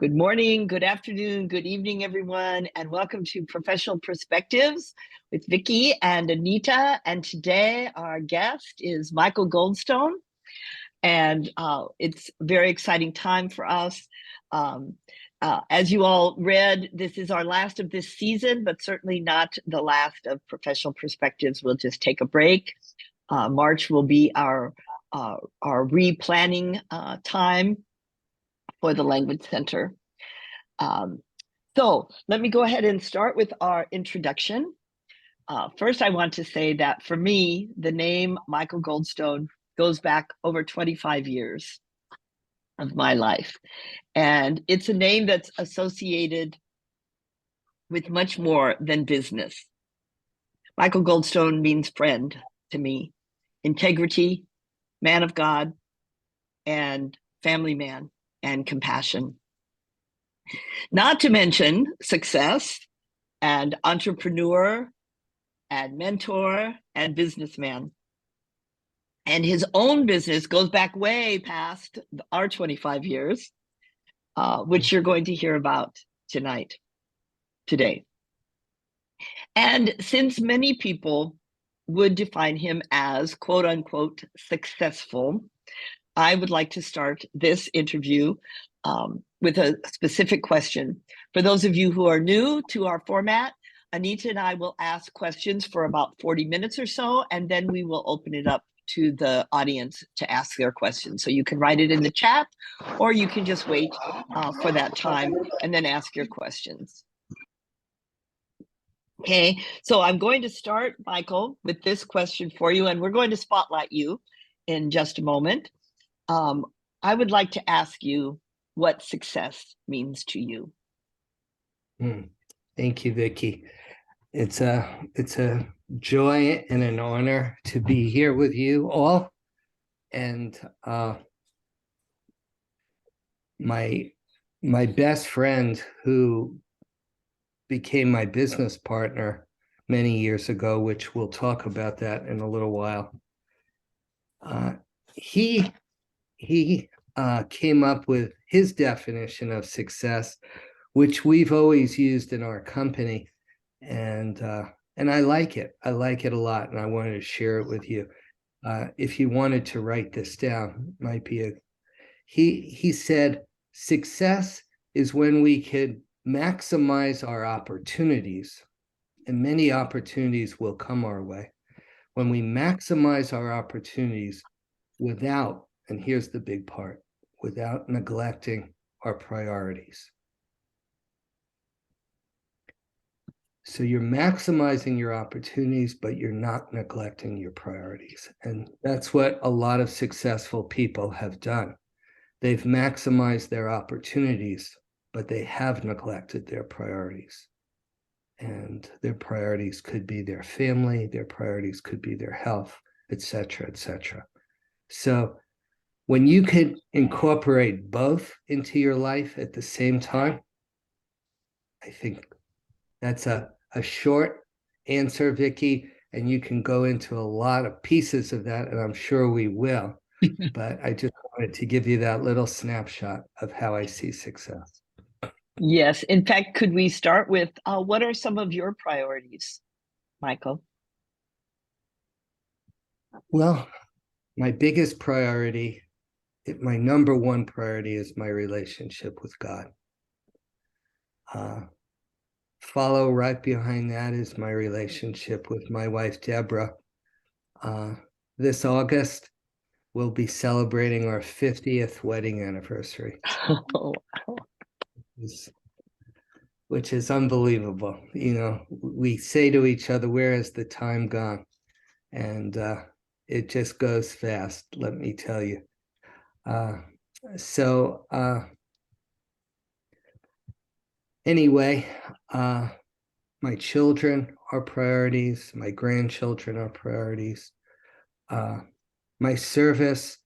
Good morning, good afternoon, good evening, everyone, and welcome to Professional Perspectives with Vicki and Anita. And today our guest is Michael Goldstone, and it's a very exciting time for us. As you all read, this is our last of this season, but certainly not the last of Professional Perspectives. We'll just take a break. March will be our replanning time for the Language Centre. So let me go ahead and start with our introduction. First, I want to say that for me, the name Michael Goldstone goes back over 25 years of my life. And it's a name that's associated with much more than business. Michael Goldstone means friend to me, integrity, man of God, and family man, and compassion. Not to mention success and entrepreneur and mentor and businessman. And his own business goes back way past our 25 years, which you're going to hear about today. And since many people would define him as quote unquote successful, I would like to start this interview with a specific question. For those of you who are new to our format, Anita and I will ask questions for about 40 minutes or so, and then we will open it up to the audience to ask their questions. So you can write it in the chat, or you can just wait for that time and then ask your questions. Okay, so I'm going to start, Michael, with this question for you, and we're going to spotlight you in just a moment. I would like to ask you what success means to you. Thank you, Vicki. It's a joy and an honor to be here with you all. And my best friend, who became my business partner many years ago, which we'll talk about that in a little while, he came up with his definition of success, which we've always used in our company, and I like it. I like it a lot, and I wanted to share it with you. If you wanted to write this down, might be he said, success is when we could maximize our opportunities, and many opportunities will come our way. When we maximize our opportunities without, and here's the big part, without neglecting our priorities. So you're maximizing your opportunities, but you're not neglecting your priorities. And that's what a lot of successful people have done. They've maximized their opportunities, but they have neglected their priorities. And their priorities could be their family, their priorities could be their health, etc., etc. So when you can incorporate both into your life at the same time, I think that's a short answer, Vicki, and you can go into a lot of pieces of that, and I'm sure we will. But I just wanted to give you that little snapshot of how I see success. Yes. In fact, could we start with what are some of your priorities, Michael? Well, my biggest priority, my number one priority, is my relationship with God. Follow right behind that is my relationship with my wife, Deborah. This August, we'll be celebrating our 50th wedding anniversary. Oh, wow. Which is unbelievable. You know, we say to each other, where has the time gone? And it just goes fast, let me tell you. Anyway, my children are priorities. My grandchildren are priorities. My service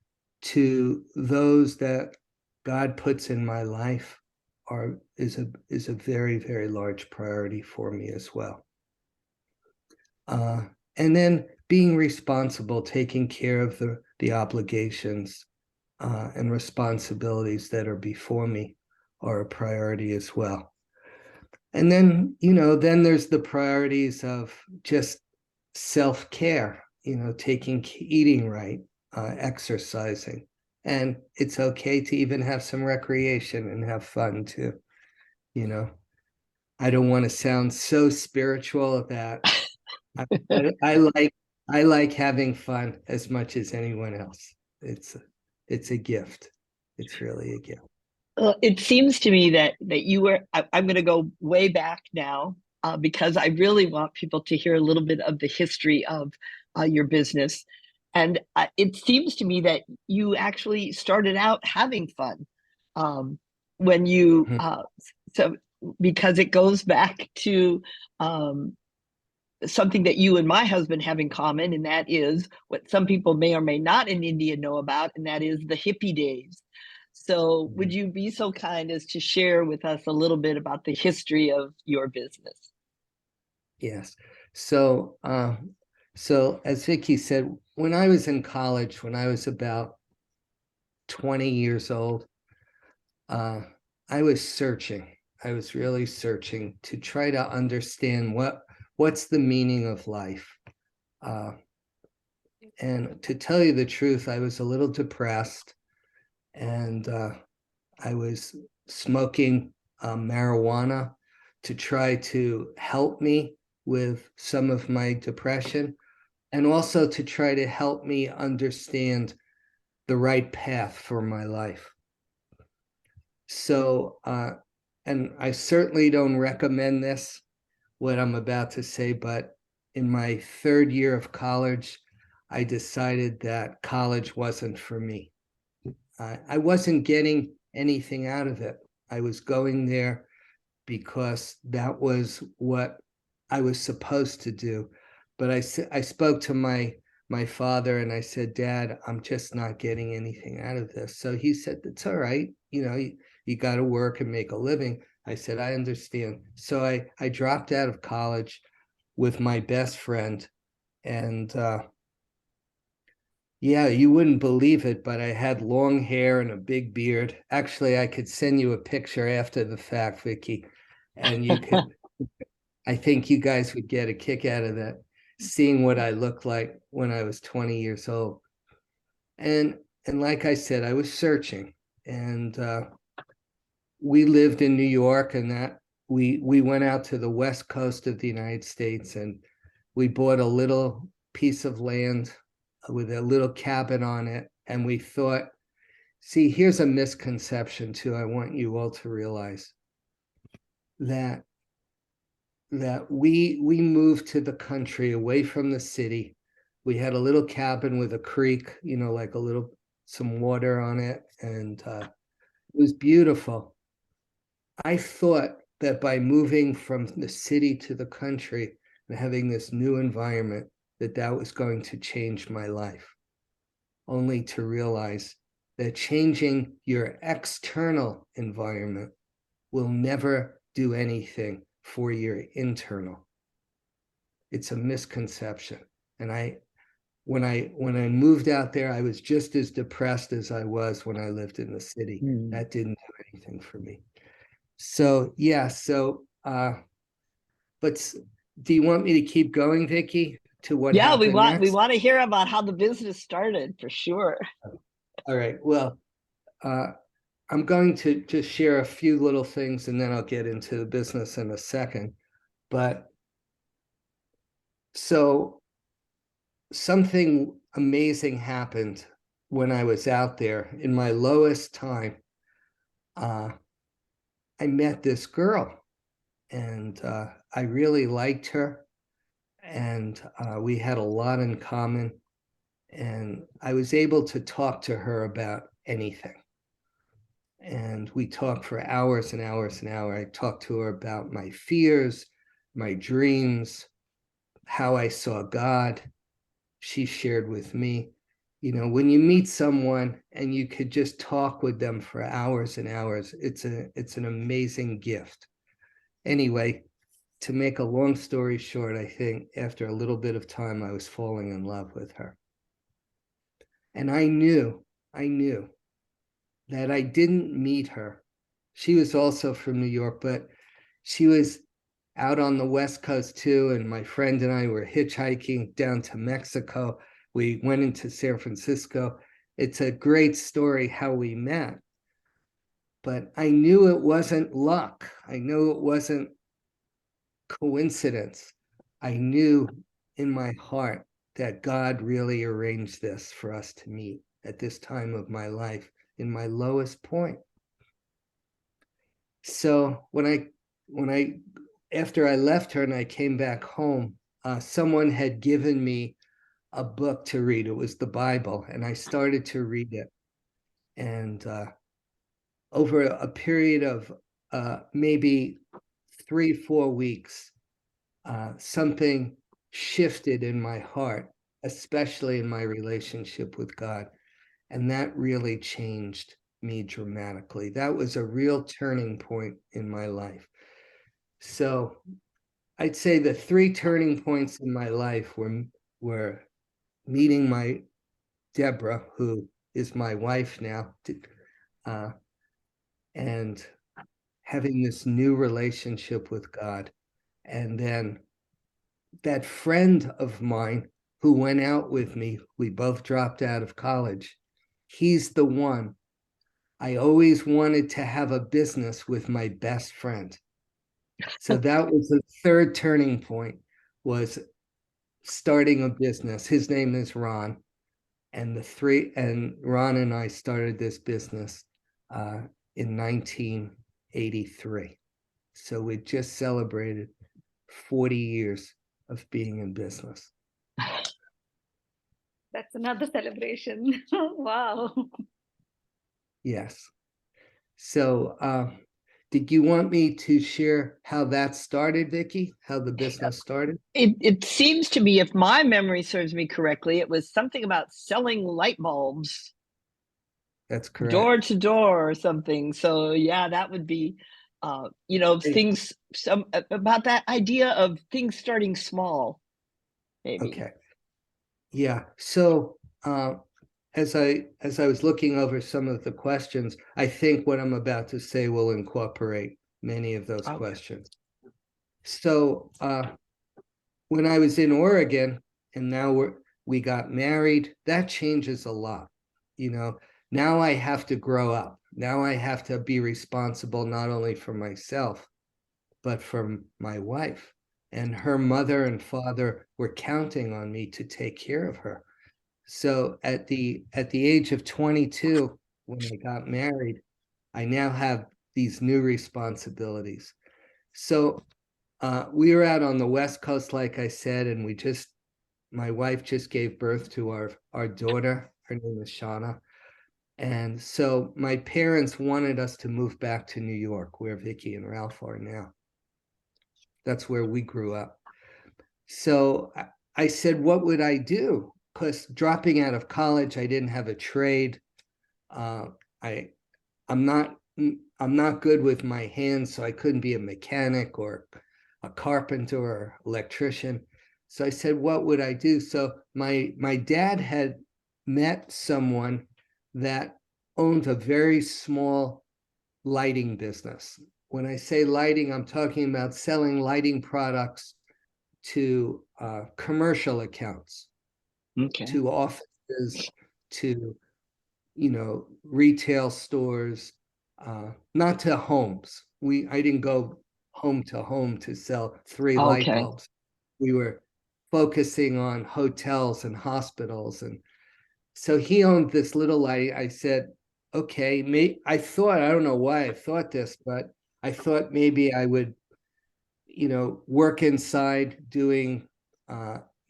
to those that God puts in my life is a very, very large priority for me as well. And then being responsible, taking care of the obligations and responsibilities that are before me are a priority as well. And then, then there's the priorities of just self-care, eating right, exercising. And it's okay to even have some recreation and have fun too. I don't want to sound so spiritual that I like having fun as much as anyone else. It's a gift. It's really a gift. It seems to me that you were. I'm going to go way back now because I really want people to hear a little bit of the history of your business, and it seems to me that you actually started out having fun when you so because it goes back to something that you and my husband have in common, and that is what some people may or may not in India know about, and that is the hippie days. So would you be so kind as to share with us a little bit about the history of your business? Yes. So, so as Vicky said, when I was in college, when I was about 20 years old, I was searching. I was really searching to try to understand what's the meaning of life. And to tell you the truth, I was a little depressed, and I was smoking marijuana to try to help me with some of my depression, and also to try to help me understand the right path for my life. So, and I certainly don't recommend this, what I'm about to say, but in my third year of college, I decided that college wasn't for me. I wasn't getting anything out of it. I was going there because that was what I was supposed to do. But I spoke to my father and I said, Dad, I'm just not getting anything out of this. So he said, that's all right. You got to work and make a living. I said, I understand. So I dropped out of college with my best friend. And yeah, you wouldn't believe it, but I had long hair and a big beard. Actually, I could send you a picture after the fact, Vicky, and you could, I think you guys would get a kick out of that, seeing what I looked like when I was 20 years old. And like I said, I was searching, and we lived in New York, and that we went out to the west coast of the United States, and we bought a little piece of land with a little cabin on it. And we thought, see, here's a misconception too. I want you all to realize that we moved to the country away from the city. We had a little cabin with a creek, like some water on it. And it was beautiful. I thought that by moving from the city to the country and having this new environment, that was going to change my life, only to realize that changing your external environment will never do anything for your internal. It's a misconception. And when I moved out there, I was just as depressed as I was when I lived in the city. That didn't do anything for me. So yeah, but do you want me to keep going, Vicky, to what happened next? We want to hear about how the business started for sure. All right. Well, I'm going to just share a few little things, and then I'll get into the business in a second. But so something amazing happened when I was out there in my lowest time. I met this girl, and I really liked her, and we had a lot in common, and I was able to talk to her about anything. And we talked for hours and hours and hours. I talked to her about my fears, my dreams, how I saw God. She shared with me. When you meet someone and you could just talk with them for hours and hours, it's an amazing gift. Anyway, to make a long story short, I think after a little bit of time, I was falling in love with her. And I knew that I didn't meet her She was also from New York, but she was out on the West Coast too. And my friend and I were hitchhiking down to Mexico. We went into San Francisco. It's a great story how we met. But I knew it wasn't luck. I knew it wasn't coincidence. I knew in my heart that God really arranged this for us to meet at this time of my life, in my lowest point. So after I left her and I came back home, someone had given me a book to read. It was the Bible, and I started to read it. And over a period of maybe 3-4 weeks, something shifted in my heart, especially in my relationship with God. And that really changed me dramatically. That was a real turning point in my life. So I'd say the 3 turning points in my life were meeting my Deborah, who is my wife now, and having this new relationship with God. And then that friend of mine who went out with me, we both dropped out of college. He's the one. I always wanted to have a business with my best friend. So that was the 3rd turning point, was starting a business. His name is Ron. And Ron and I started this business in 1983. So we just celebrated 40 years of being in business. That's another celebration. Wow. Yes. So did you want me to share how that started, Vicki? How the business started? It seems to me, if my memory serves me correctly, it was something about selling light bulbs. That's correct. Door to door or something. So yeah, that would be, things about that idea of things starting small, maybe. Okay. Yeah. So as I was looking over some of the questions, I think what I'm about to say will incorporate many of those questions. So when I was in Oregon, and now we got married, that changes a lot. Now I have to grow up. Now I have to be responsible not only for myself, but for my wife. And her mother and father were counting on me to take care of her. So at the age of 22, when I got married, I now have these new responsibilities. So we were out on the West Coast, like I said, and my wife just gave birth to our daughter. Her name is Shauna. And so my parents wanted us to move back to New York, where Vicki and Ralph are now. That's where we grew up. So I said, what would I do? Because dropping out of college, I didn't have a trade. I'm not good with my hands, so I couldn't be a mechanic or a carpenter or electrician. So I said, what would I do? So my dad had met someone that owned a very small lighting business. When I say lighting, I'm talking about selling lighting products to commercial accounts, to offices, to retail stores, not to homes. I didn't go home to home to sell 3 light bulbs. We were focusing on hotels and hospitals. And so he owned this little light. I said, okay, I don't know why I thought this, but I thought maybe I would, work inside doing,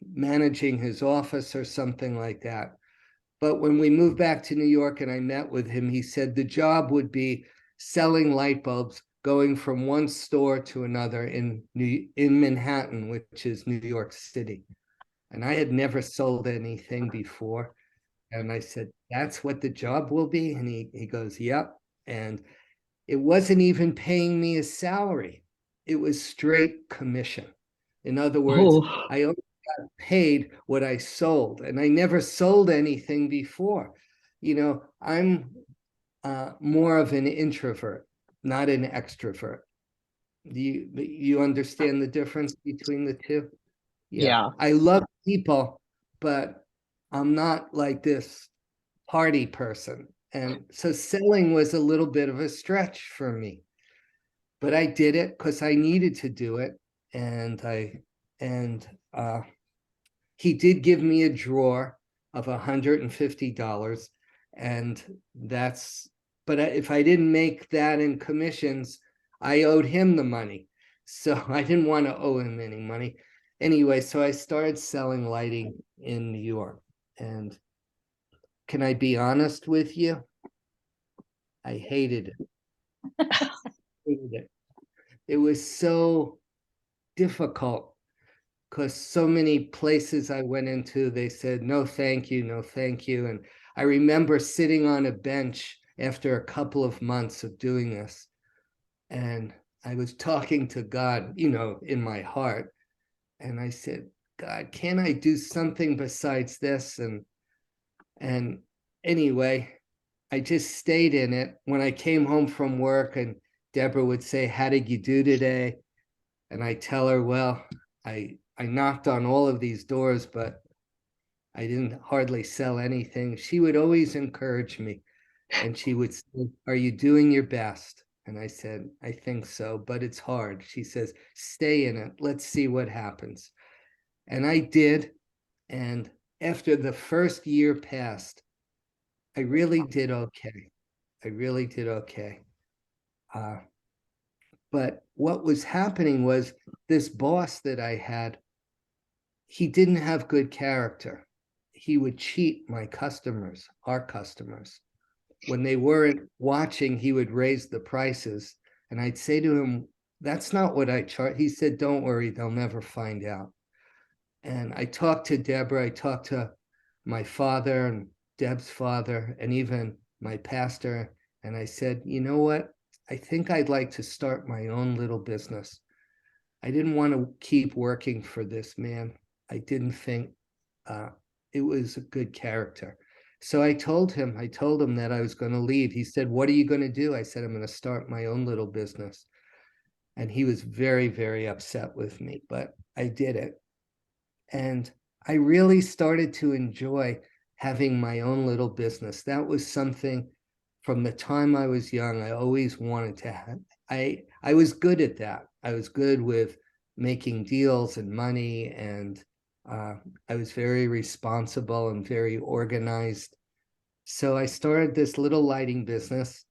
managing his office or something like that. But when we moved back to New York and I met with him, he said the job would be selling light bulbs, going from one store to another in Manhattan, which is New York City. And I had never sold anything before. And I said, that's what the job will be? And he goes, yep. And it wasn't even paying me a salary. It was straight commission. In other words, I only got paid what I sold, and I never sold anything before. I'm more of an introvert not an extrovert. You understand the difference between the two? Yeah. I love people, but I'm not like this party person. And so selling was a little bit of a stretch for me. But I did it because I needed to do it. And he did give me a drawer of $150. And but if I didn't make that in commissions, I owed him the money. So I didn't want to owe him any money. Anyway, so I started selling lighting in New York. And can I be honest with you? I hated it. Hated it. It was so difficult because so many places I went into, they said, no, thank you, no, thank you. And I remember sitting on a bench after a couple of months of doing this. And I was talking to God, in my heart. And I said, God, can I do something besides this? And anyway, I just stayed in it. When I came home from work and Deborah would say, how did you do today? And I tell her, well, I knocked on all of these doors, but I didn't hardly sell anything. She would always encourage me. And she would say, are you doing your best? And I said, I think so, but it's hard. She says, stay in it. Let's see what happens. And I did. And after the first year passed, I really did okay. I really did okay. But what was happening was this boss that I had, he didn't have good character. He would cheat my customers, our customers. When they weren't watching, he would raise the prices. And I'd say to him, that's not what I charge. He said, don't worry, they'll never find out. And I talked to Deborah, I talked to my father and Deb's father, and even my pastor. And I said, you know what? I think I'd like to start my own little business. I didn't want to keep working for this man. I didn't think it was a good character. So I told him that I was going to leave. He said, what are you going to do? I said, I'm going to start my own little business. And he was very, very upset with me, but I did it. And I really started to enjoy having my own little business. That was something from the time I was young, I always wanted to have. I was good at that. I was good with making deals and money, and I was very responsible and very organized. So I started this little lighting business.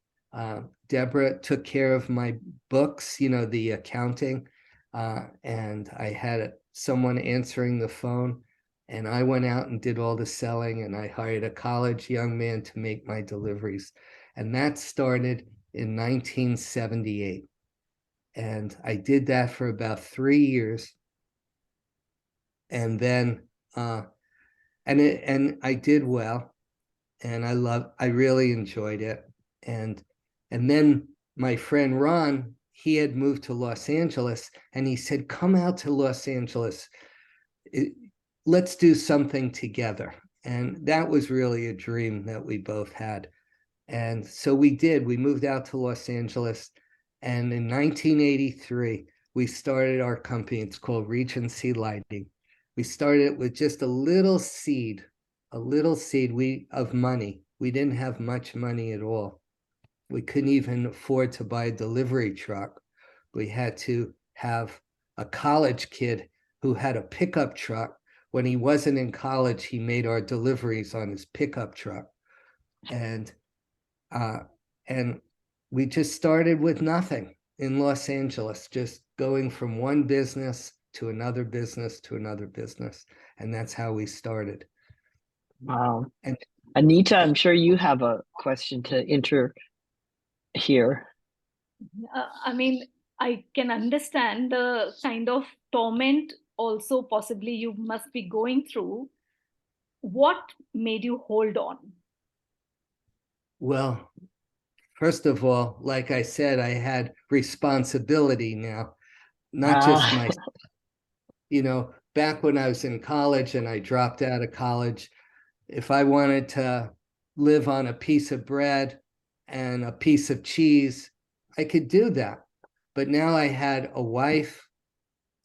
Deborah took care of my books, the accounting, and I had someone answering the phone, and I went out and did all the selling, and I hired a college young man to make my deliveries. And that started in 1978. And I did that for about 3 years. And then, and I did well. And I really enjoyed it. And then my friend Ron, he had moved to Los Angeles, and he said, come out to Los Angeles. Let's do something together. And that was really a dream that we both had. And so we did. We moved out to Los Angeles. And in 1983, we started our company. It's called Regency Lighting. We started with just a little seed of money. We didn't have much money at all. We couldn't even afford to buy a delivery truck. We had to have a college kid who had a pickup truck. When he wasn't in college, he made our deliveries on his pickup truck. And we just started with nothing in Los Angeles, just going from one business to another business to another business. And that's how we started. Wow. And Anita, I'm sure you have a question to enter here. I mean, I can understand the kind of torment also possibly you must be going through. What made you hold on? Well, first of all, like I said, I had responsibility now, not just my, back when I was in college and I dropped out of college, if I wanted to live on a piece of bread and a piece of cheese, I could do that. But now I had a wife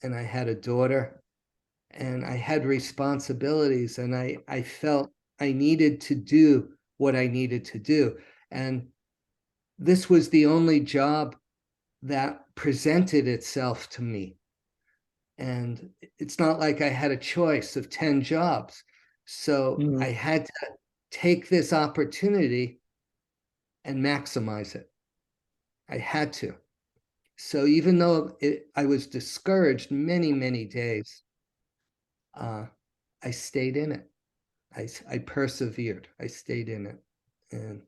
and I had a daughter and I had responsibilities, and I felt I needed to do what I needed to do. And this was the only job that presented itself to me. And it's not like I had a choice of 10 jobs. So I had to take this opportunity and maximize it. I had to. So even though I was discouraged many, many days, I stayed in it. I persevered. I stayed in it. And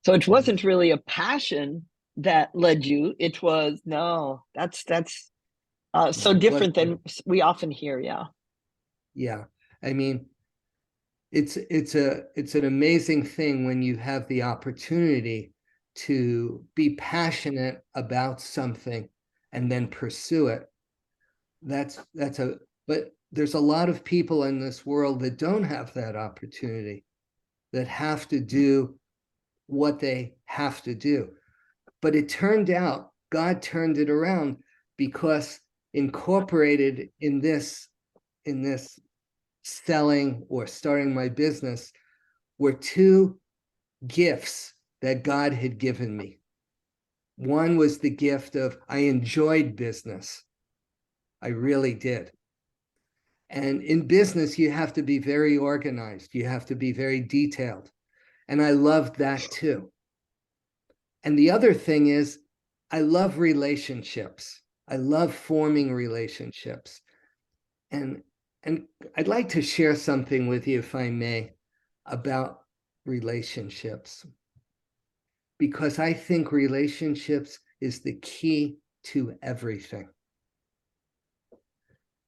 so it wasn't really a passion that led you. It was, no, that's so different than we often hear. Yeah. Yeah. I mean, it's an amazing thing when you have the opportunity to be passionate about something and then pursue it. But there's a lot of people in this world that don't have that opportunity, that have to do what they have to do. But it turned out, God turned it around, because incorporated in this selling or starting my business were two gifts that God had given me. One was the gift of, I enjoyed business. I really did. And in business, you have to be very organized. You have to be very detailed. And I loved that too. And the other thing is, I love relationships. I love forming relationships. And I'd like to share something with you, if I may, about relationships, because I think relationships is the key to everything.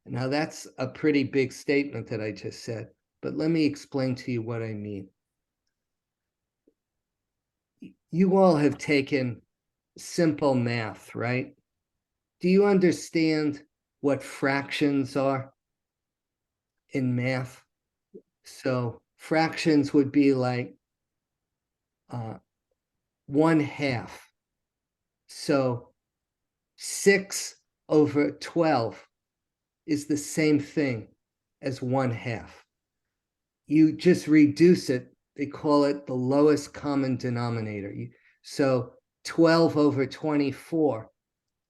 Now, that's a pretty big statement that I just said, but let me explain to you what I mean. You all have taken simple math, right? Do you understand what fractions are in math? So fractions would be like 1/2. So 6/12 is the same thing as 1/2. You just reduce it. They call it the lowest common denominator. So 12/24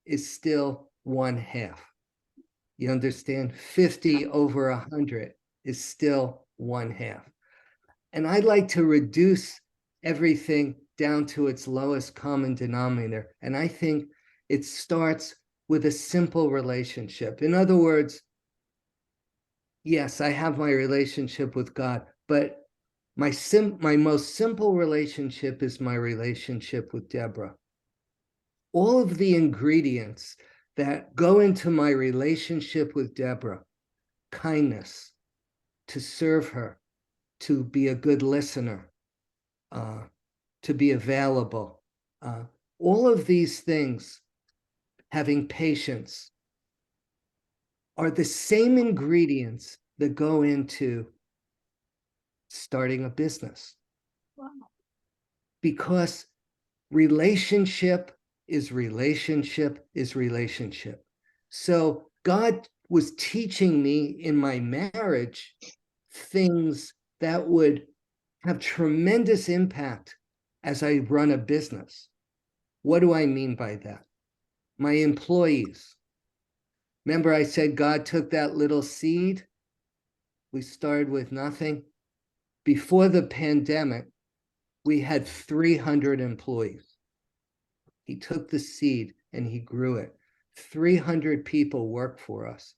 is still 1/2. You understand? 50/100 is still 1/2. And I'd like to reduce everything down to its lowest common denominator. And I think it starts with a simple relationship. In other words, yes, I have my relationship with God, but my most simple relationship is my relationship with Deborah. All of the ingredients that go into my relationship with Deborah, kindness, to serve her, to be a good listener, to be available, all of these things, having patience, are the same ingredients that go into starting a business. Wow. Because relationship is relationship is relationship. So God was teaching me in my marriage things that would have tremendous impact as I run a business. What do I mean by that? My employees. Remember I said God took that little seed? We started with nothing. Before the pandemic, we had 300 employees. He took the seed and he grew it. 300 people work for us.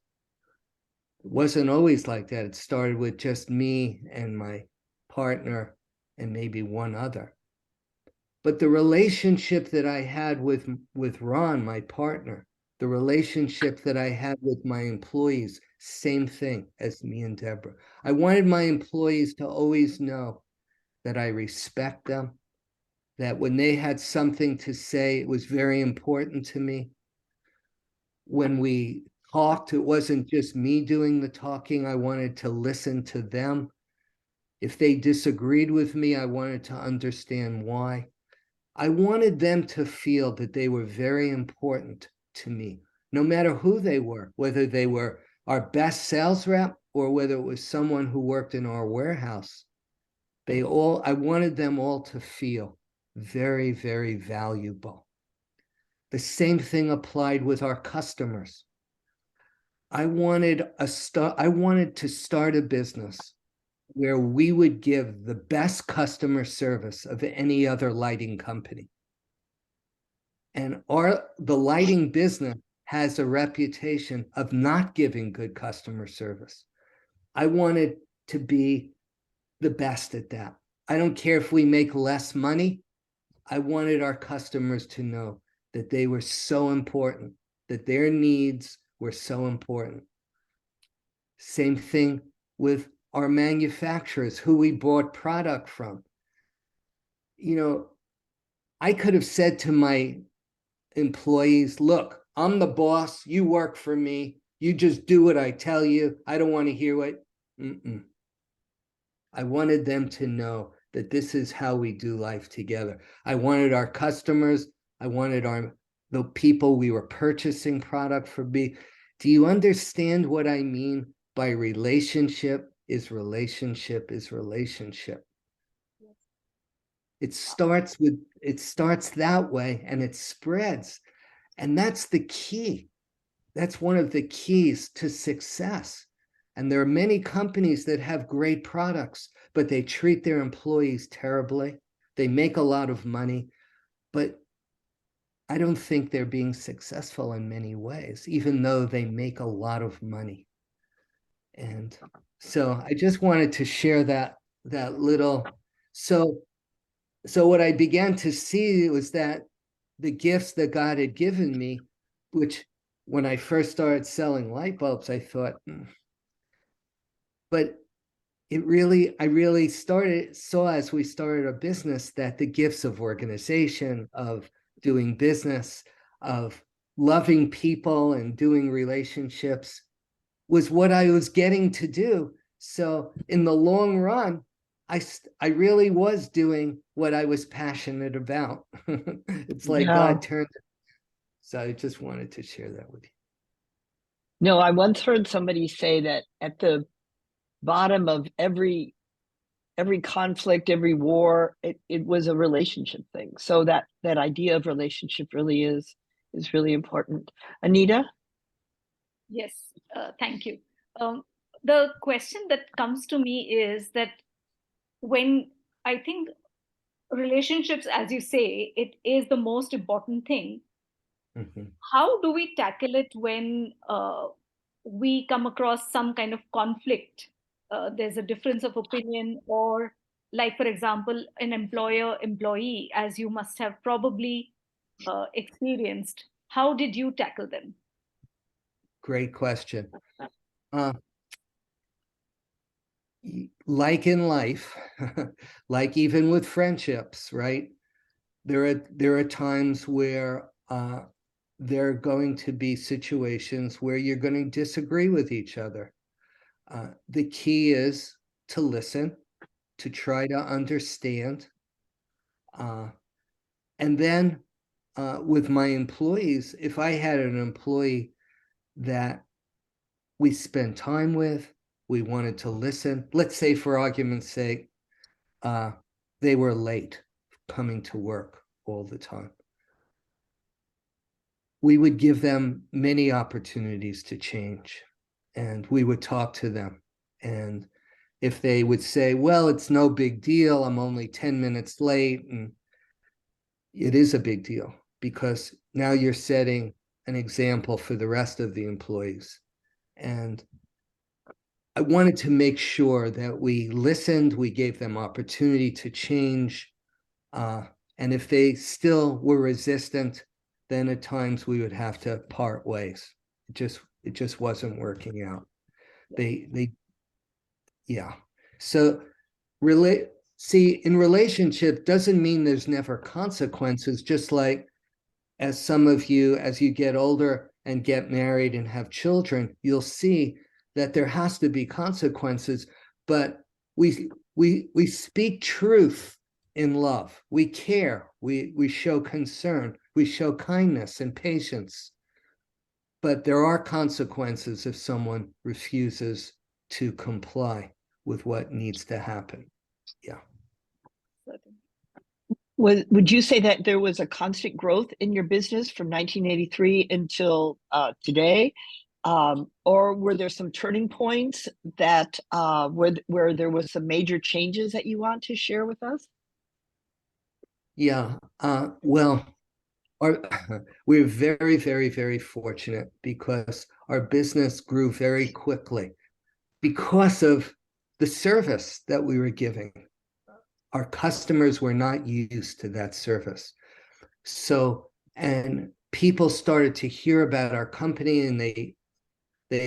It wasn't always like that. It started with just me and my partner and maybe one other. But the relationship that I had with Ron, my partner, the relationship that I had with my employees, same thing as me and Deborah. I wanted my employees to always know that I respect them, that when they had something to say, it was very important to me. When we talked, it wasn't just me doing the talking. I wanted to listen to them. If they disagreed with me, I wanted to understand why. I wanted them to feel that they were very important to me, no matter who they were, whether they were our best sales rep or whether it was someone who worked in our warehouse. I wanted them all to feel very, very valuable. The same thing applied with our customers. I wanted to start a business where we would give the best customer service of any other lighting company. And the lighting business has a reputation of not giving good customer service. I wanted to be the best at that. I don't care if we make less money. I wanted our customers to know that they were so important, that their needs were so important. Same thing with our manufacturers, who we bought product from. You know, I could have said to my employees, look, I'm the boss, you work for me, you just do what I tell you. I don't want to hear what. I wanted them to know that this is how we do life together. I wanted our customers, I wanted the people we were purchasing product for me. Do you understand what I mean by relationship is relationship is relationship? It starts that way and it spreads. And that's the key. That's one of the keys to success. And there are many companies that have great products, but they treat their employees terribly. They make a lot of money, but I don't think they're being successful in many ways, even though they make a lot of money. And so I just wanted to share that little. So what I began to see was that the gifts that God had given me, which when I first started selling light bulbs, I thought, but I really saw as we started a business that the gifts of organization, of doing business, of loving people and doing relationships was what I was getting to do. So in the long run, I really was doing what I was passionate about. It's like God turned it. So I just wanted to share that with you. No, I once heard somebody say that at the bottom of every conflict, every war, it was a relationship thing. So that idea of relationship really is really important. Anita? Yes, thank you. The question that comes to me is that when I think relationships, as you say, it is the most important thing. How do we tackle it when we come across some kind of conflict? There's a difference of opinion, or like, for example, an employer-employee, as you must have probably experienced. How did you tackle them? Great question. Like in life, like even with friendships, right? There are times where there are going to be situations where you're going to disagree with each other. The key is to listen, to try to understand. And then with my employees, if I had an employee that we spent time with, we wanted to listen, let's say for argument's sake, they were late coming to work all the time. We would give them many opportunities to change, and we would talk to them. And if they would say, well, it's no big deal, I'm only 10 minutes late, and it is a big deal because now you're setting an example for the rest of the employees. And I wanted to make sure that we listened, we gave them opportunity to change. And if they still were resistant, then at times we would have to part ways. It just wasn't working out. So in relationship doesn't mean there's never consequences, just like as some of you, as you get older and get married and have children, you'll see that there has to be consequences, but we speak truth in love. We care. We show concern. We show kindness and patience. But there are consequences if someone refuses to comply with what needs to happen. Yeah. Would you say that there was a constant growth in your business from 1983 until today? Or were there some turning points that where there was some major changes that you want to share with us? Yeah. Well, we're very, very, very fortunate because our business grew very quickly because of the service that we were giving. Our customers were not used to that service. So, and people started to hear about our company and they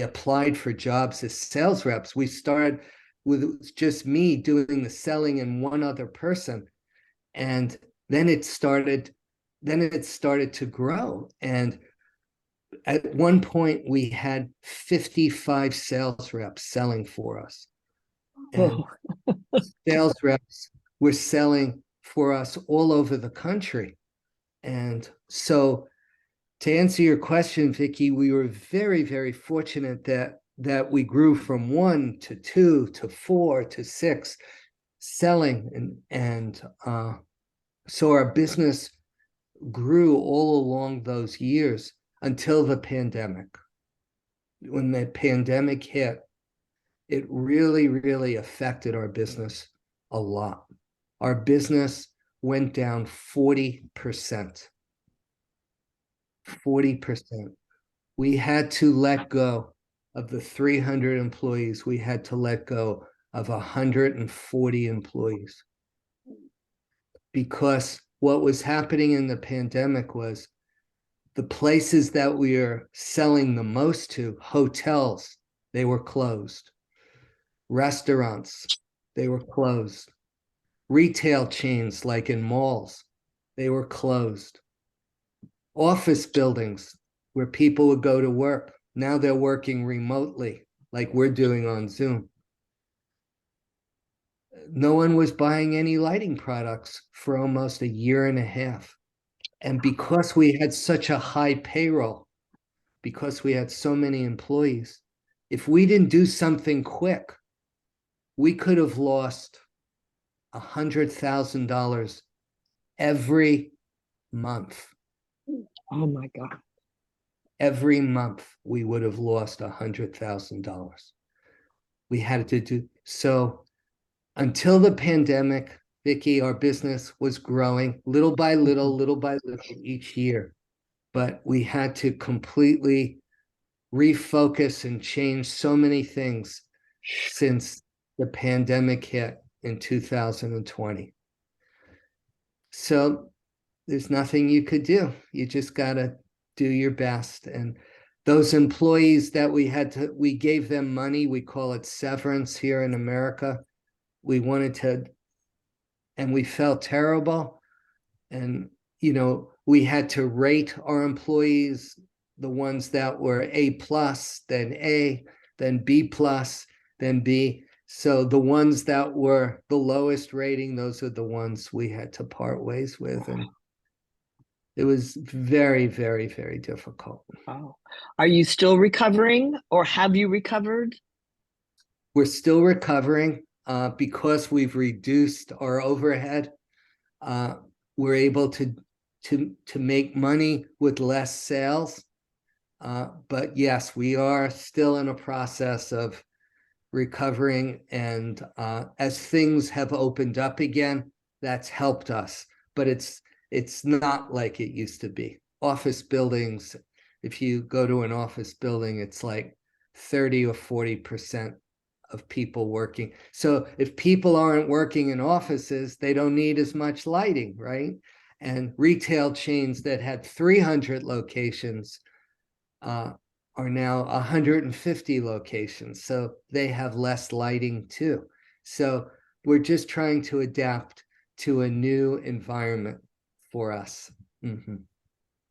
applied for jobs as sales reps. We started with just me doing the selling and one other person. And then it started to grow. And at one point we had 55 sales reps selling for us. And sales reps were selling for us all over the country. And so to answer your question, Vicky, we were very, very fortunate that we grew from 1 to 2 to 4 to 6 selling. And so our business grew all along those years until the pandemic. When the pandemic hit, it really, really affected our business a lot. Our business went down 40%. 40%. We had to let go of the 300 employees. We had to let go of 140 employees. Because what was happening in the pandemic was the places that we are selling the most to, hotels, they were closed. Restaurants, they were closed. Retail chains, like in malls, they were closed. Office buildings where people would go to work, now they're working remotely, like we're doing on Zoom. No one was buying any lighting products for almost a year and a half. And because we had such a high payroll, because we had so many employees, if we didn't do something quick, we could have lost $100,000 every month. Oh my God. Every month we would have lost $100,000. We had to do so. Until the pandemic, Vicky, our business was growing little by little each year. But we had to completely refocus and change so many things since the pandemic hit in 2020. So there's nothing you could do. You just got to do your best. And those employees that we gave them money, we call it severance here in America. We wanted to, and we felt terrible. And, we had to rate our employees, the ones that were A+, then A, then B+, then B. So the ones that were the lowest rating, those are the ones we had to part ways with. And it was very, very, very difficult. Wow. Are you still recovering, or have you recovered? We're still recovering because we've reduced our overhead. We're able to make money with less sales. But yes, we are still in a process of recovering. And as things have opened up again, that's helped us. But it's not like it used to be. Office buildings, if you go to an office building, it's like 30 or 40% of people working. So if people aren't working in offices, they don't need as much lighting, right? And retail chains that had 300 locations are now 150 locations. So they have less lighting too. So we're just trying to adapt to a new environment for us. Mm-hmm.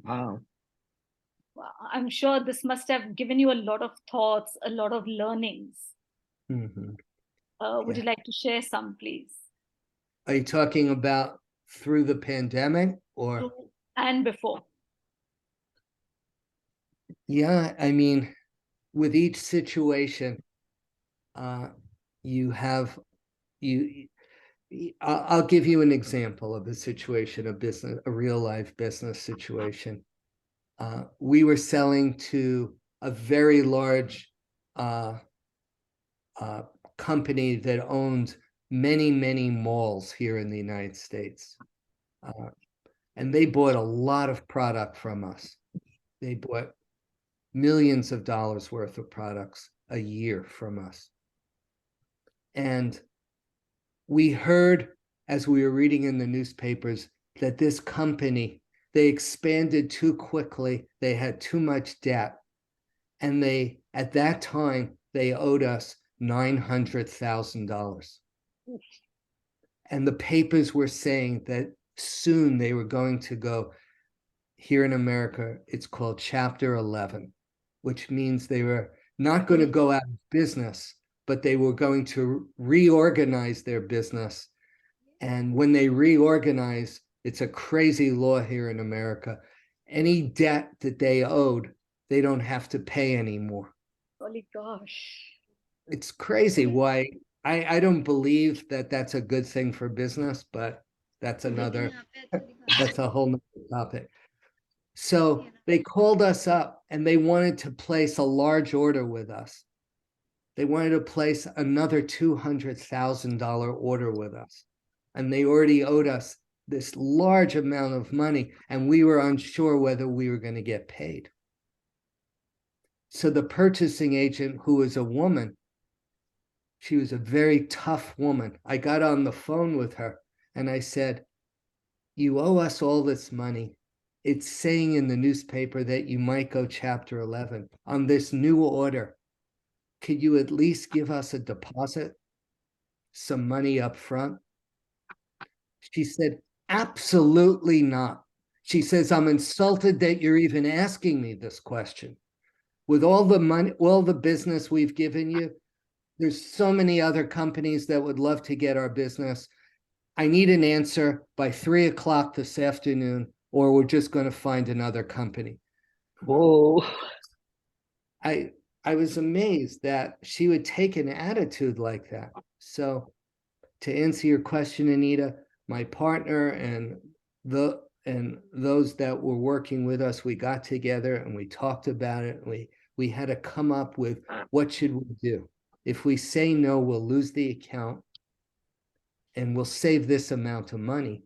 Wow. Well, I'm sure this must have given you a lot of thoughts, a lot of learnings. Mm-hmm. Would you like to share some, please? Are you talking about through the pandemic or? And before? Yeah, I mean, with each situation, you have you. I'll give you an example of a situation, a real life business situation. We were selling to a very large company that owns many malls here in the United States. And they bought a lot of product from us. They bought millions of dollars worth of products a year from us. And we heard, as we were reading in the newspapers, that this company, they expanded too quickly, they had too much debt, and at that time, they owed us $900,000. And the papers were saying that soon they were going to go, here in America, it's called Chapter 11, which means they were not going to go out of business, but they were going to reorganize their business. And when they reorganize, it's a crazy law here in America. Any debt that they owed, they don't have to pay anymore. Holy gosh. It's crazy why. I don't believe that that's a good thing for business, but that's a whole nother topic. So they called us up and they wanted to place a large order with us. They wanted to place another $200,000 order with us. And they already owed us this large amount of money, and we were unsure whether we were going to get paid. So the purchasing agent, who was a woman, she was a very tough woman. I got on the phone with her and I said, you owe us all this money. It's saying in the newspaper that you might go Chapter 11 on this new order. Could you at least give us a deposit, some money up front? She said, absolutely not. She says, I'm insulted that you're even asking me this question. With all the money, all the business we've given you, there's so many other companies that would love to get our business. I need an answer by 3 o'clock this afternoon, or we're just going to find another company. Whoa. I was amazed that she would take an attitude like that. So to answer your question, Anita, my partner and those that were working with us, we got together and we talked about it. And we had to come up with, what should we do? If we say no, we'll lose the account and we'll save this amount of money.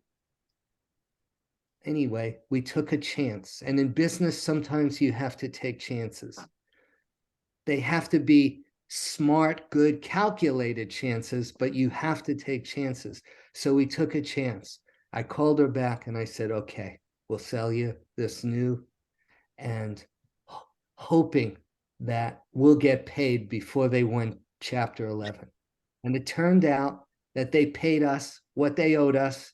Anyway, we took a chance. And in business, sometimes you have to take chances. They have to be smart, good, calculated chances, but you have to take chances. So we took a chance. I called her back and I said, okay, we'll sell you this new, and hoping that we'll get paid before they went Chapter 11. And it turned out that they paid us what they owed us.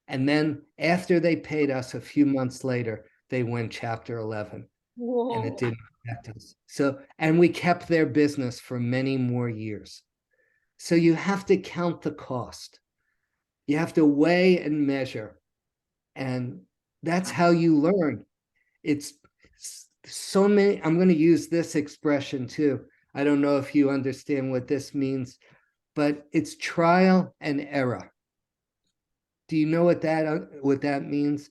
And then after they paid us a few months later, they went Chapter 11. Whoa. And it didn't affect us. So, and we kept their business for many more years. So you have to count the cost. You have to weigh and measure. And that's how you learn. It's so many, I'm going to use this expression too. I don't know if you understand what this means, but it's trial and error. Do you know what that means?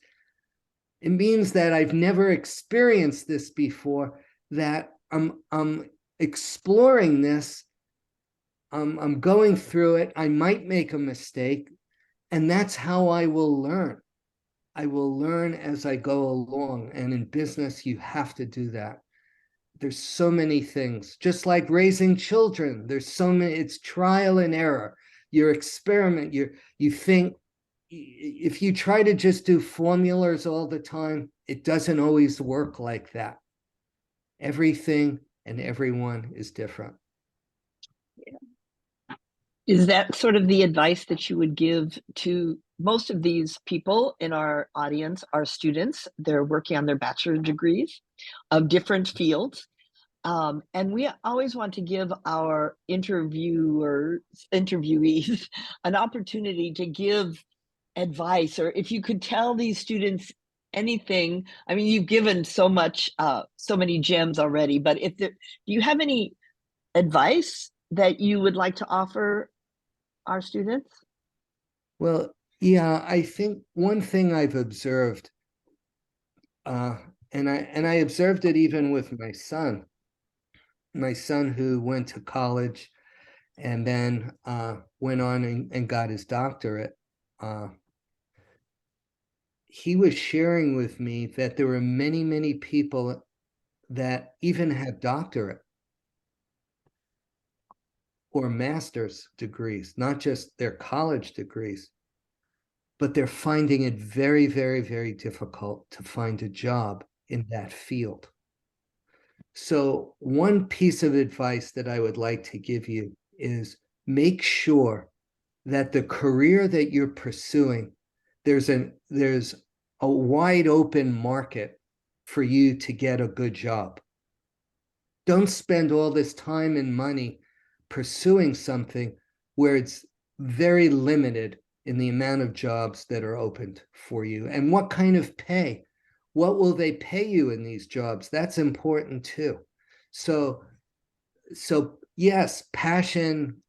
It means that I've never experienced this before, that I'm exploring this, I'm going through it, I might make a mistake, and that's how I will learn. I will learn as I go along, and in business, you have to do that. There's so many things, just like raising children. There's so many, it's trial and error. You experiment, you think, if you try to just do formulas all the time, it doesn't always work like that. Everything and everyone is different. Is that sort of the advice that you would give to most of these people in our audience, our students? They're working on their bachelor degrees of different fields. And we always want to give our interviewees an opportunity to give advice, or if you could tell these students anything. I mean, you've given so much, so many gems already, but do you have any advice that you would like to offer our students? Well, yeah, I think one thing I've observed, and I observed it even with my son who went to college and then went on and got his doctorate. He was sharing with me that there were many, many people that even have doctorate or master's degrees, not just their college degrees, but they're finding it very, very, very difficult to find a job in that field. So one piece of advice that I would like to give you is make sure that the career that you're pursuing, there's a wide open market for you to get a good job. Don't spend all this time and money pursuing something where it's very limited in the amount of jobs that are opened for you. And what kind of pay? What will they pay you in these jobs? That's important too. So yes, passion,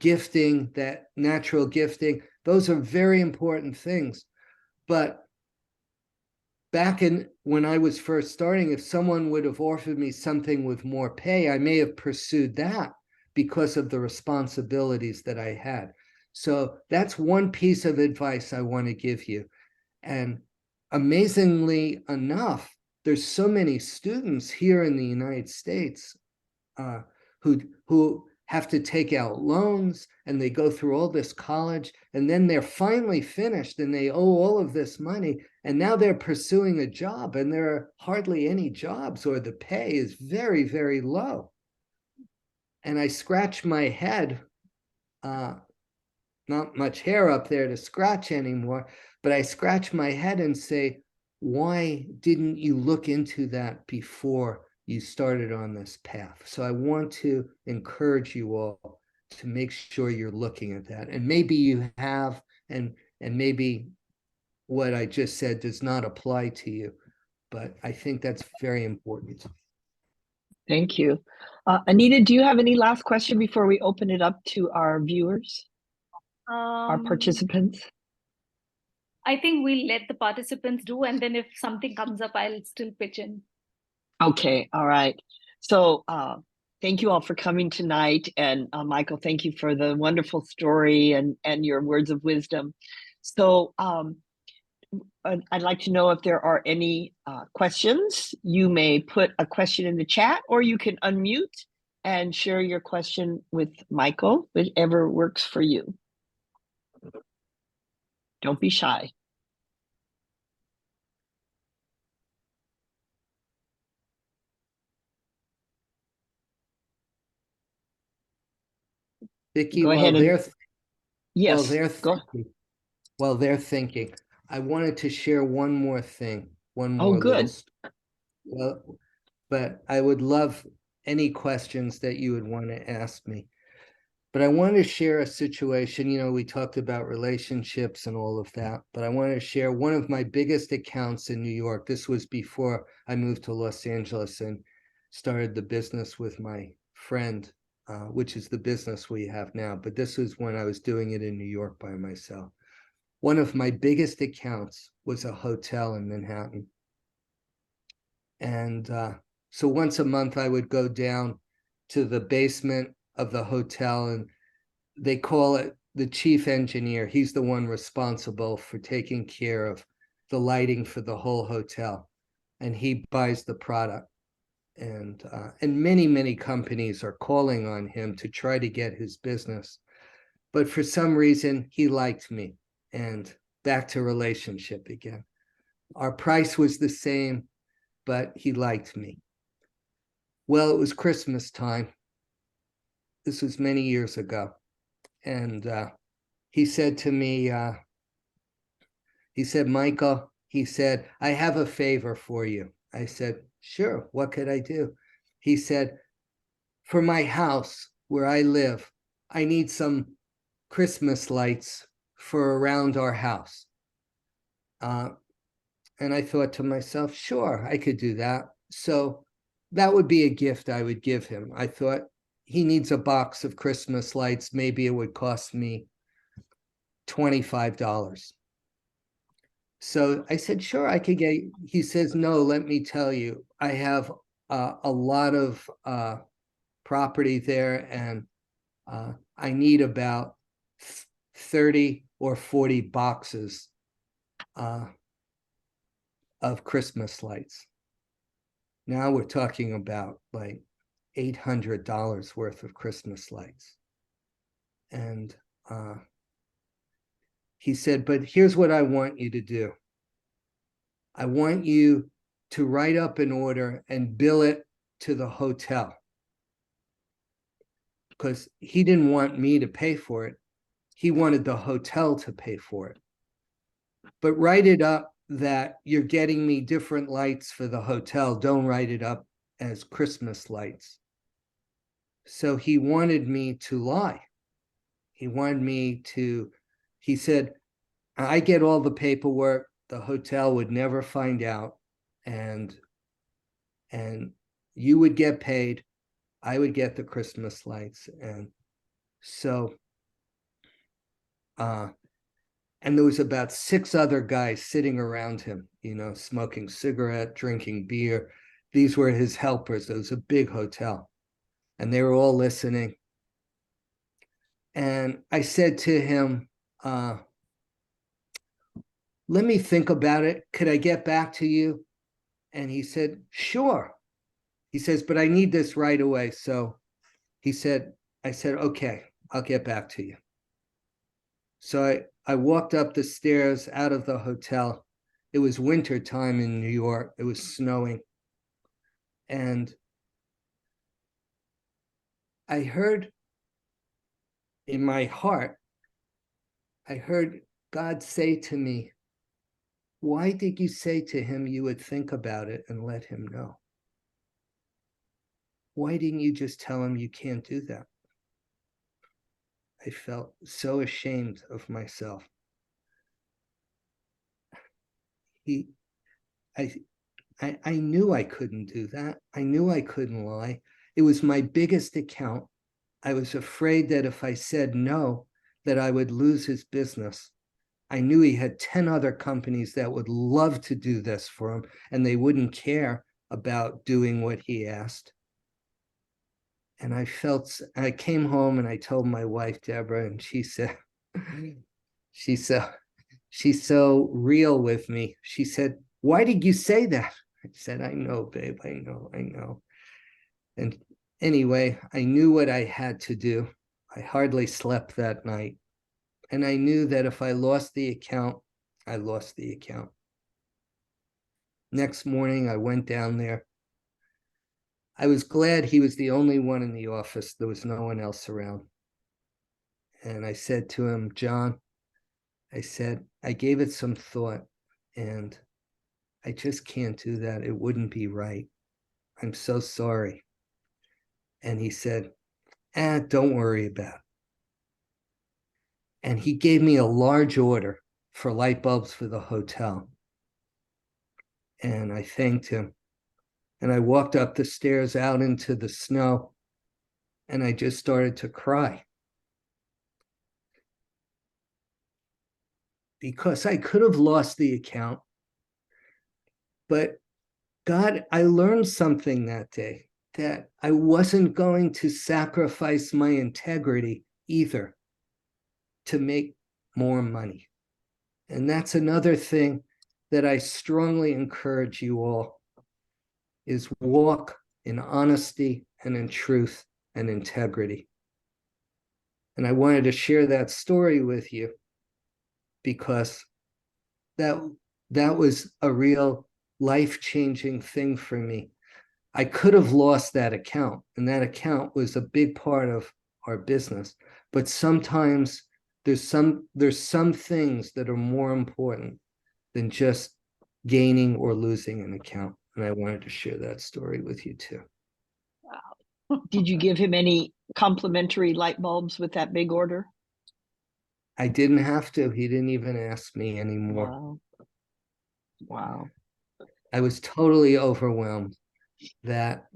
gifting, that natural gifting, those are very important things. But back when I was first starting, if someone would have offered me something with more pay, I may have pursued that because of the responsibilities that I had. So that's one piece of advice I want to give you. And amazingly enough, there's so many students here in the United States who have to take out loans, and they go through all this college, and then they're finally finished and they owe all of this money, and now they're pursuing a job and there are hardly any jobs, or the pay is very, very low. And I scratch my head, not much hair up there to scratch anymore, but I scratch my head and say, why didn't you look into that before you started on this path? So I want to encourage you all to make sure you're looking at that. And maybe you have, and maybe what I just said does not apply to you, but I think that's very important. Thank you. Anita, do you have any last question before we open it up to our viewers, our participants? I think we'll let the participants do, and then if something comes up, I'll still pitch in. Okay, all right. So thank you all for coming tonight. And Michael, thank you for the wonderful story and your words of wisdom. So I'd like to know if there are any questions. You may put a question in the chat, or you can unmute and share your question with Michael, whichever works for you. Don't be shy. Vicki, Go ahead and yes, while they're thinking, I wanted to share one more thing, one more Oh, good. Well, but I would love any questions that you would want to ask me. But I want to share a situation. You know, we talked about relationships and all of that, but I want to share one of my biggest accounts in New York. This was before I moved to Los Angeles and started the business with my friend, which is the business we have now. But this was when I was doing it in New York by myself. One of my biggest accounts was a hotel in Manhattan. And so once a month, I would go down to the basement of the hotel, and they call it the chief engineer. He's the one responsible for taking care of the lighting for the whole hotel, and he buys the product. And many, many companies are calling on him to try to get his business. But for some reason, he liked me, and back to relationship again. Our price was the same, but he liked me. Well, it was Christmas time. This was many years ago. And he said to me, he said, Michael, he said, I have a favor for you. I said, sure, what could I do? he said, for my house where I live, I need some Christmas lights for around our house. And I thought to myself, sure, I could do that. So that would be a gift I would give him. I thought he needs a box of Christmas lights. Maybe it would cost me $25. So I said, sure, I could get. He says, no, let me tell you, I have a lot of property there, and I need about 30 or 40 boxes of Christmas lights. Now we're talking about like $800 worth of Christmas lights. And he said, but here's what I want you to do. I want you to write up an order and bill it to the hotel. Because he didn't want me to pay for it. He wanted the hotel to pay for it. But write it up that you're getting me different lights for the hotel. Don't write it up as Christmas lights. So he wanted me to lie. He wanted me to, he said, I get all the paperwork. The hotel would never find out. And you would get paid. I would get the Christmas lights. And so, and there was about 6 other guys sitting around him, you know, smoking cigarette, drinking beer. These were his helpers. It was a big hotel. And they were all listening. And I said to him, let me think about it. Could I get back to you? And he said, sure. He says, but I need this right away. So he said, I said, okay, I'll get back to you. So I walked up the stairs out of the hotel. It was winter time in New York. It was snowing. And I heard in my heart, I heard God say to me, why did you say to him you would think about it and let him know? Why didn't you just tell him you can't do that? I felt so ashamed of myself. I knew I couldn't do that. I knew I couldn't lie. It was my biggest account. I was afraid that if I said no, that I would lose his business. I knew he had 10 other companies that would love to do this for him, and they wouldn't care about doing what he asked. And I came home and I told my wife, Deborah, and she said, she's so real with me. She said, why did you say that? I said, I know, babe, I know. And anyway, I knew what I had to do. I hardly slept that night. And I knew that if I lost the account, I lost the account. Next morning, I went down there. I was glad he was the only one in the office. There was no one else around. And I said to him, John, I said, I gave it some thought, and I just can't do that. It wouldn't be right. I'm so sorry. And he said, don't worry about it. And he gave me a large order for light bulbs for the hotel. And I thanked him. And I walked up the stairs out into the snow, and I just started to cry. Because I could have lost the account. But God, I learned something that day, that I wasn't going to sacrifice my integrity either to make more money. And that's another thing that I strongly encourage you all, is walk in honesty and in truth and integrity. And I wanted to share that story with you because that was a real life-changing thing for me. I could have lost that account, and that account was a big part of our business. But sometimes there's some things that are more important than just gaining or losing an account. And I wanted to share that story with you too. Did you give him any complimentary light bulbs with that big order? I didn't have to. He didn't even ask me anymore. Wow. Wow. I was totally overwhelmed that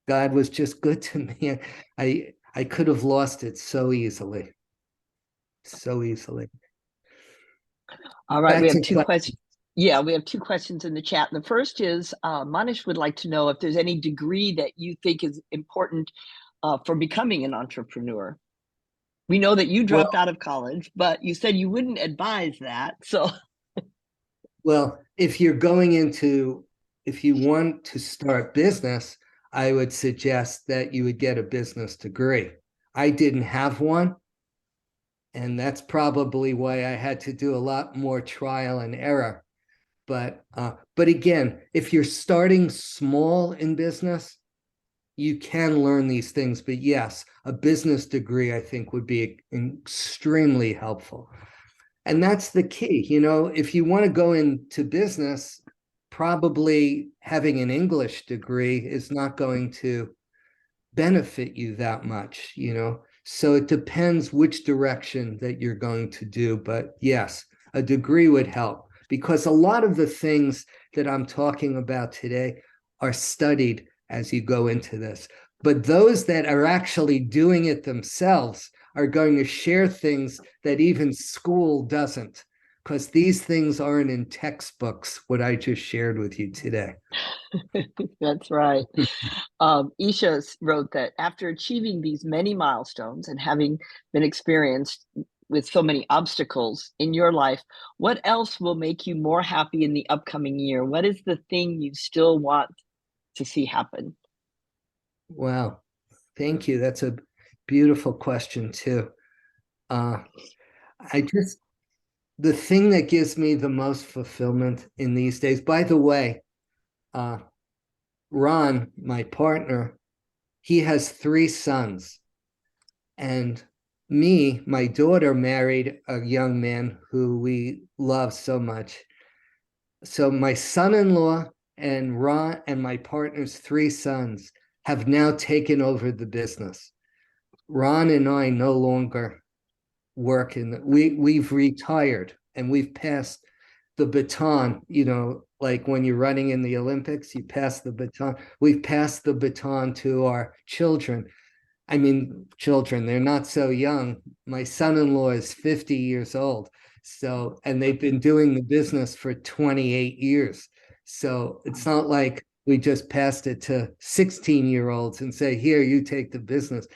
God was just good to me. I could have lost it so easily. So easily. All right, Back we to have two que- questions. Yeah, we have two questions in the chat. The first is Manish would like to know if there's any degree that you think is important for becoming an entrepreneur. We know that you dropped out of college, but you said you wouldn't advise that. So, Well, if you want to start business, I would suggest that you would get a business degree. I didn't have one, and that's probably why I had to do a lot more trial and error. But again, if you're starting small in business, you can learn these things. But yes, a business degree, I think, would be extremely helpful. And that's the key. If you want to go into business, probably having an English degree is not going to benefit you that much. So it depends which direction that you're going to do. But yes, a degree would help, because a lot of the things that I'm talking about today are studied as you go into this. But those that are actually doing it themselves are going to share things that even school doesn't, because these things aren't in textbooks, what I just shared with you today. that's right. Isha wrote that after achieving these many milestones and having been experienced with so many obstacles in your life, what else will make you more happy in the upcoming year? What is the thing you still want to see happen? Wow. Thank you. That's a beautiful question too. The thing that gives me the most fulfillment in these days, by the way, Ron, my partner, he has 3 sons. And me, my daughter married a young man who we love so much. So my son-in-law and Ron and my partner's 3 sons have now taken over the business. Ron and I no longer work we've retired, and we've passed the baton, like when you're running in the Olympics, you pass the baton. We've passed the baton to our children. I mean, children, they're not so young. My son-in-law is 50 years old. So, and they've been doing the business for 28 years. So it's not like we just passed it to 16-year-olds and say, here, you take the business.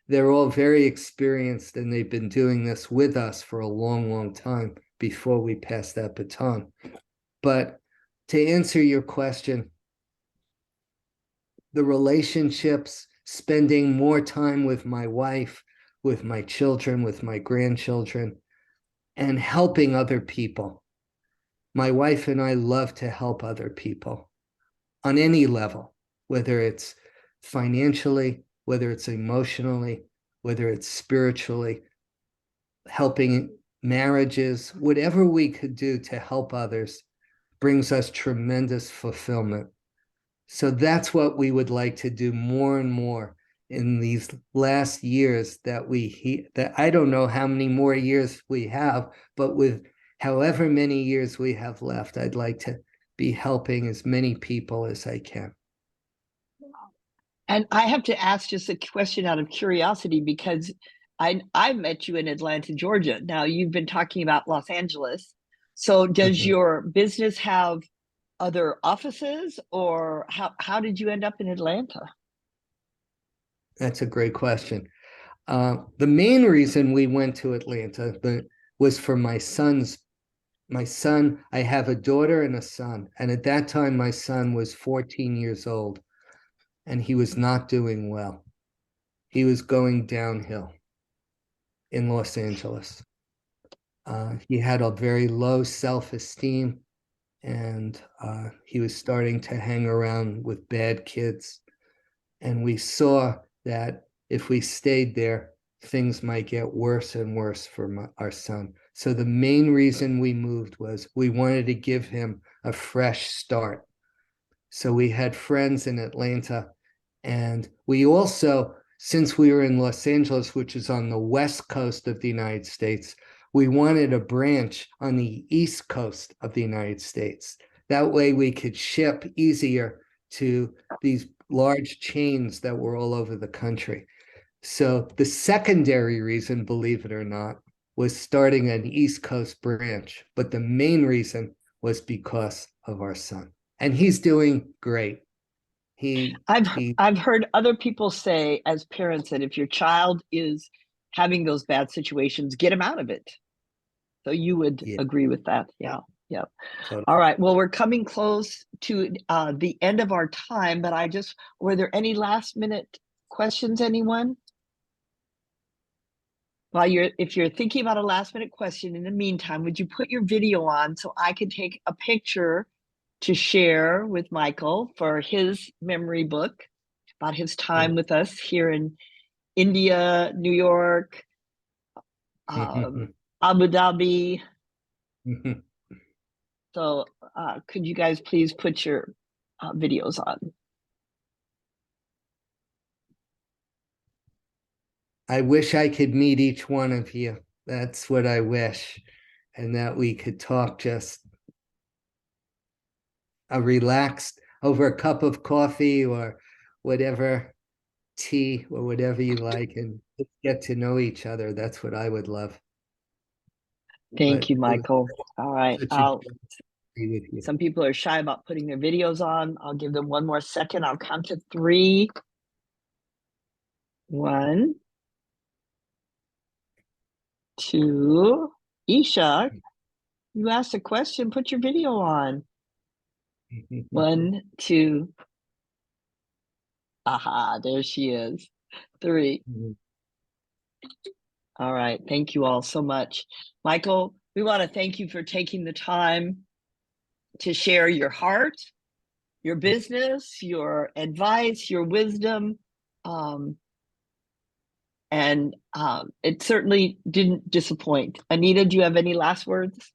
They're all very experienced, and they've been doing this with us for a long, long time before we pass that baton. But to answer your question, the relationships, spending more time with my wife, with my children, with my grandchildren, and helping other people. My wife and I love to help other people on any level, whether it's financially, whether it's emotionally, whether it's spiritually, helping marriages, whatever we could do to help others brings us tremendous fulfillment. So that's what we would like to do more and more in these last years that I don't know how many more years we have, but with however many years we have left, I'd like to be helping as many people as I can. And I have to ask just a question out of curiosity, because I met you in Atlanta, Georgia. Now you've been talking about Los Angeles. So does your business have other offices, or how did you end up in Atlanta? That's a great question. The main reason we went to Atlanta was for my son. I have a daughter and a son. And at that time, my son was 14 years old, and he was not doing well. He was going downhill in Los Angeles. He had a very low self-esteem, and he was starting to hang around with bad kids. And we saw that if we stayed there, things might get worse and worse for our son. So the main reason we moved was we wanted to give him a fresh start. So we had friends in Atlanta, And we also, since we were in Los Angeles, which is on the west coast of the United States, we wanted a branch on the east coast of the United States. That way we could ship easier to these large chains that were all over the country. So the secondary reason, believe it or not, was starting an East Coast branch. But the main reason was because of our son. And he's doing great. I've heard other people say as parents that if your child is having those bad situations, get him out of it. So you would agree with that. Yeah. Yeah. Totally. All right. Well, we're coming close to the end of our time, but were there any last minute questions, anyone? If you're thinking about a last minute question, in the meantime, would you put your video on so I can take a picture to share with Michael for his memory book about his time with us here in India, New York, Abu Dhabi. So could you guys please put your videos on? I wish I could meet each one of you. That's what I wish. And that we could talk just relaxed over a cup of coffee or whatever, tea or whatever you like, and get to know each other. That's what I would love. Thank you, Michael. All right. Some people are shy about putting their videos on. I'll give them one more second. I'll count to 3. 1, 2. Isha, you asked a question. Put your video on. 1, 2. Aha, there she is. 3. All right. Thank you all so much. Michael, we want to thank you for taking the time to share your heart, your business, your advice, your wisdom. And it certainly didn't disappoint. Anita, do you have any last words?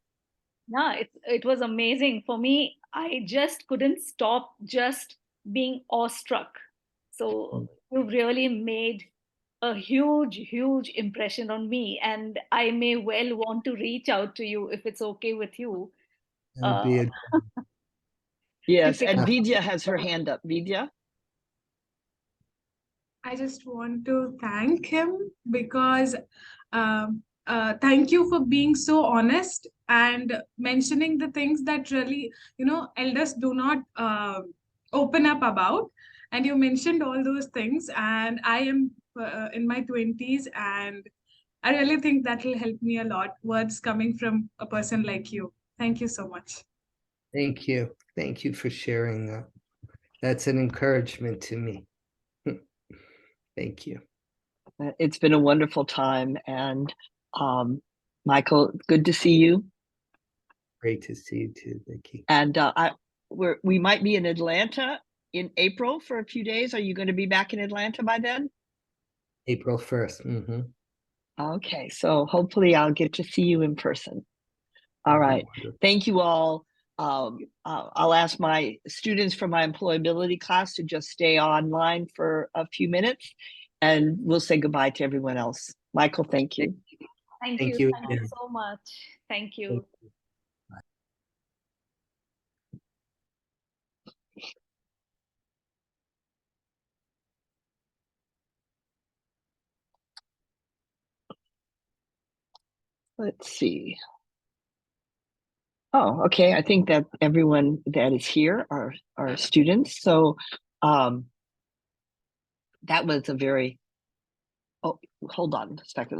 No, it was amazing. For me, I just couldn't stop just being awestruck. So you've really made a huge impression on me, and I may well want to reach out to you if it's okay with you. Yes, and Vidya has her hand up. Vidya? I just want to thank him because thank you for being so honest and mentioning the things that really, elders do not open up about. And you mentioned all those things, and I am in my 20s, and I really think that will help me a lot. Words coming from a person like you. Thank you so much. Thank you. Thank you for sharing that. That's an encouragement to me. Thank you. It's been a wonderful time. And Michael, good to see you. Great to see you too, Vicki. And we might be in Atlanta in April for a few days. Are you going to be back in Atlanta by then? April 1st. Okay, so hopefully I'll get to see you in person. All right. Thank you all. I'll ask my students from my employability class to just stay online for a few minutes, and we'll say goodbye to everyone else. Michael, thank you. Thank you so much. Thank you. Let's see. Oh, okay. I think that everyone that is here are students. So that was a very, oh, hold on a second.